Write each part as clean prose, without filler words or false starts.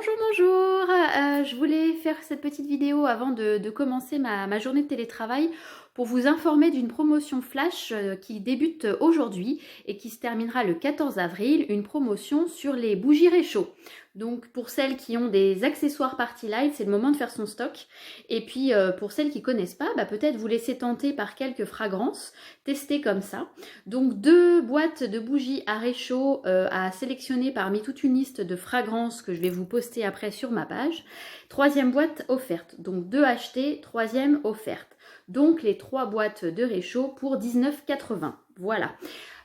Bonjour, bonjour. Je voulais faire cette petite vidéo avant de commencer ma journée de télétravail pour vous informer d'une promotion flash qui débute aujourd'hui et qui se terminera le 14 avril, une promotion sur les bougies réchaud. Donc pour celles qui ont des accessoires Party Light, c'est le moment de faire son stock. Et puis pour celles qui ne connaissent pas, peut-être vous laisser tenter par quelques fragrances, tester comme ça. Donc 2 boîtes de bougies à réchaud à sélectionner parmi toute une liste de fragrances que je vais vous poster après sur ma page. 3e boîte offerte, donc 2 achetées, 3e offerte. Donc les 3 boîtes de réchaud pour 19,80. Voilà.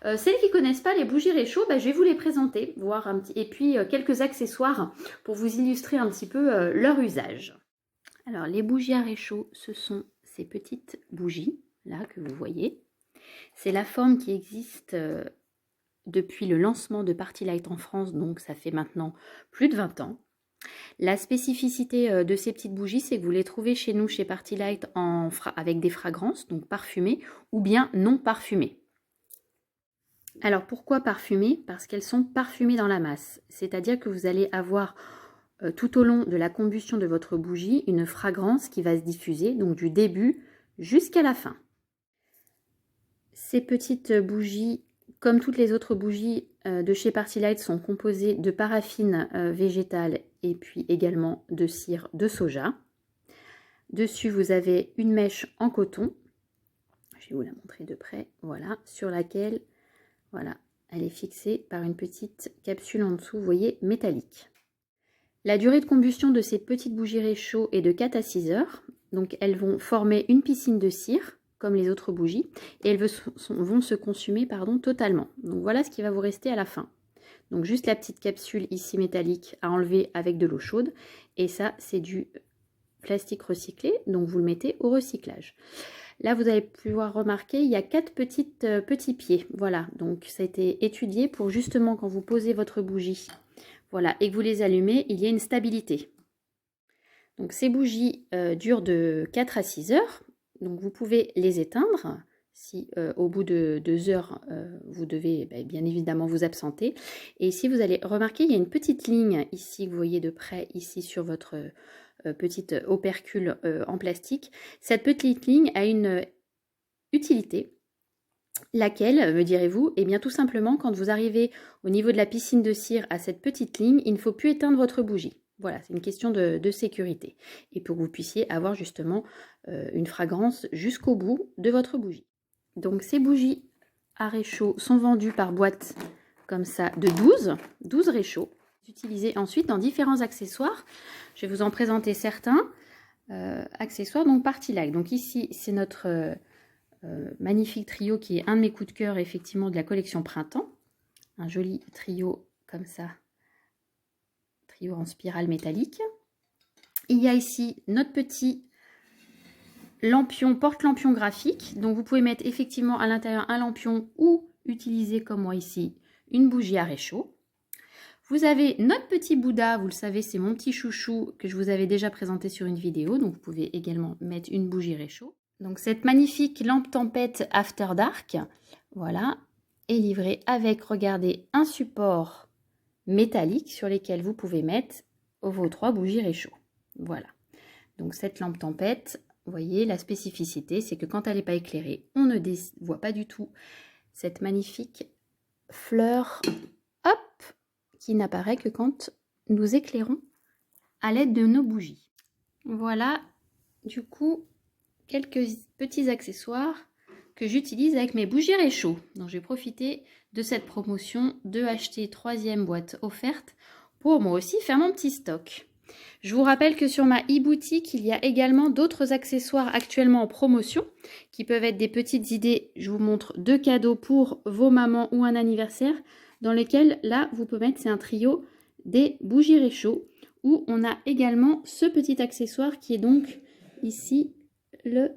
Celles qui ne connaissent pas les bougies réchaud, je vais vous les présenter, voir un petit, et puis quelques accessoires pour vous illustrer un petit peu leur usage. Alors les bougies à réchaud, ce sont ces petites bougies là que vous voyez. C'est la forme qui existe depuis le lancement de Party Light en France, donc ça fait maintenant plus de 20 ans. La spécificité de ces petites bougies, c'est que vous les trouvez chez nous, chez Party Light, avec des fragrances, donc parfumées, ou bien non parfumées. Alors pourquoi parfumées? Parce qu'elles sont parfumées dans la masse, c'est-à-dire que vous allez avoir tout au long de la combustion de votre bougie une fragrance qui va se diffuser, donc du début jusqu'à la fin. Ces petites bougies, comme toutes les autres bougies de chez Party Light, sont composées de paraffine végétale et puis également de cire de soja. Dessus, vous avez une mèche en coton. Je vais vous la montrer de près. Voilà, sur laquelle, voilà, elle est fixée par une petite capsule en dessous, vous voyez, métallique. La durée de combustion de ces petites bougies réchaud est de 4 à 6 heures. Donc, elles vont former une piscine de cire, comme les autres bougies, et elles vont se consumer totalement. Donc voilà ce qui va vous rester à la fin. Donc juste la petite capsule ici métallique à enlever avec de l'eau chaude, et ça c'est du plastique recyclé, donc vous le mettez au recyclage. Là vous allez pouvoir remarquer, il y a 4 petits pieds, voilà, donc ça a été étudié pour justement quand vous posez votre bougie, voilà, et que vous les allumez, il y a une stabilité. Donc ces bougies durent de 4 à 6 heures. Donc vous pouvez les éteindre si au bout de 2 heures vous devez bien évidemment vous absenter. Et ici vous allez remarquer, il y a une petite ligne ici que vous voyez de près ici sur votre petite opercule en plastique. Cette petite ligne a une utilité. Laquelle, me direz-vous? Eh bien tout simplement quand vous arrivez au niveau de la piscine de cire à cette petite ligne, il ne faut plus éteindre votre bougie. Voilà, c'est une question de sécurité. Et pour que vous puissiez avoir justement une fragrance jusqu'au bout de votre bougie. Donc ces bougies à réchaud sont vendues par boîte comme ça de 12 réchauds. Utilisées ensuite dans différents accessoires. Je vais vous en présenter certains accessoires, donc Party Light. Donc ici, c'est notre magnifique trio qui est un de mes coups de cœur effectivement de la collection printemps. Un joli trio comme ça. Trio en spirale métallique. Il y a ici notre petit lampion, porte-lampion graphique. Donc vous pouvez mettre effectivement à l'intérieur un lampion ou utiliser comme moi ici une bougie à réchaud. Vous avez notre petit Bouddha, vous le savez, c'est mon petit chouchou que je vous avais déjà présenté sur une vidéo. Donc vous pouvez également mettre une bougie réchaud. Donc cette magnifique lampe tempête After Dark, voilà, est livrée avec, regardez, un support métallique sur lesquels vous pouvez mettre vos 3 bougies réchaud. Voilà. Donc cette lampe tempête, vous voyez, la spécificité, c'est que quand elle n'est pas éclairée, on ne voit pas du tout cette magnifique fleur, hop, qui n'apparaît que quand nous éclairons à l'aide de nos bougies. Voilà, du coup, quelques petits accessoires que j'utilise avec mes bougies réchaud. Donc j'ai profité de cette promotion de acheter 3e boîte offerte pour moi aussi faire mon petit stock. Je vous rappelle que sur ma e-boutique, il y a également d'autres accessoires actuellement en promotion qui peuvent être des petites idées. Je vous montre 2 cadeaux pour vos mamans ou un anniversaire dans lesquels là vous pouvez mettre, c'est un trio des bougies réchaud où on a également ce petit accessoire qui est donc ici le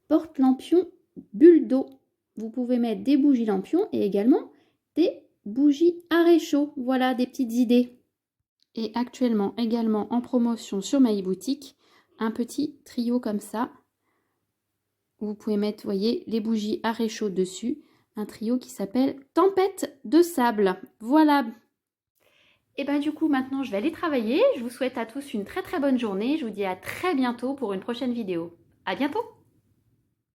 porte-lampion bulle d'eau. Vous pouvez mettre des bougies lampions et également des bougies à réchaud. Voilà des petites idées. Et actuellement également en promotion sur ma e-boutique, un petit trio comme ça. Vous pouvez mettre, vous voyez, les bougies à réchaud dessus. Un trio qui s'appelle Tempête de sable. Voilà. Et ben du coup, maintenant, je vais aller travailler. Je vous souhaite à tous une très très bonne journée. Je vous dis à très bientôt pour une prochaine vidéo. À bientôt!